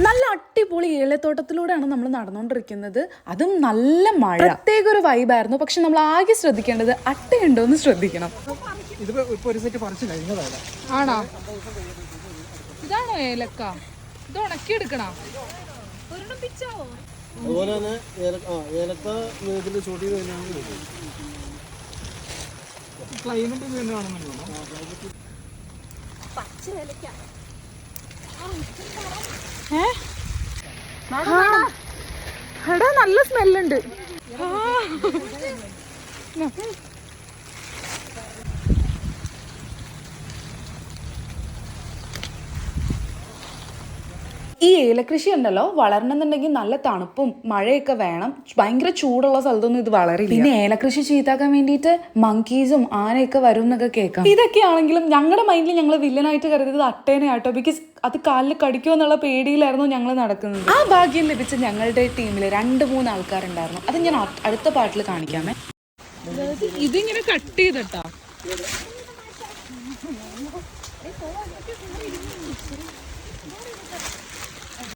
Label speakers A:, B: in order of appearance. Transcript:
A: നല്ല അടിപൊളി ഏലത്തോട്ടത്തിലൂടെയാണ് നമ്മൾ നടന്നുകൊണ്ടിരിക്കുന്നത്. അതും നല്ല മഴ, പ്രത്യേക ഒരു വൈബായിരുന്നു. പക്ഷെ നമ്മൾ ആകെ ശ്രദ്ധിക്കേണ്ടത് അട്ടയുണ്ടോ എന്ന് ശ്രദ്ധിക്കണം. ആണോ? ഇതാണോ ഏലക്ക? ഇത് ഉണക്കിയെടുക്കണോ?
B: അതുപോലെ തന്നെ ഏലക്ക ഇതിൽ ഷൂട്ട് ചെയ്ത് തന്നെയാണ് ക്ലൈമറ്റ്
A: എടാ നല്ല സ്മെല്ലുണ്ട്. ഈ ഏലകൃഷി ഉണ്ടല്ലോ വളരണമെന്നുണ്ടെങ്കിൽ നല്ല തണുപ്പും മഴയൊക്കെ വേണം. ഭയങ്കര ചൂടുള്ള സ്ഥലത്തൊന്നും ഇത് വളരില്ല. പിന്നെ ഏലകൃഷി ചീത്താക്കാൻ വേണ്ടിയിട്ട് മങ്കീസും ആനയൊക്കെ വരും എന്നൊക്കെ കേൾക്കാം. ഇതൊക്കെയാണെങ്കിലും ഞങ്ങളുടെ മൈൻഡിൽ ഞങ്ങൾ വില്ലനായിട്ട് കരുതിയത് അട്ടേനെ ആട്ടോ. ബിക്കോസ് അത് കാലിൽ കടിക്കുമോ എന്നുള്ള പേടിയിലായിരുന്നു ഞങ്ങൾ നടക്കുന്നത്. ആ ഭാഗ്യം ലഭിച്ച ഞങ്ങളുടെ ടീമിൽ 2-3 ആൾക്കാരുണ്ടായിരുന്നു. അത് ഞാൻ അടുത്ത പാട്ടിൽ കാണിക്കാമേ. ഇതിങ്ങനെ കട്ട് ചെയ്തിട്ടാ.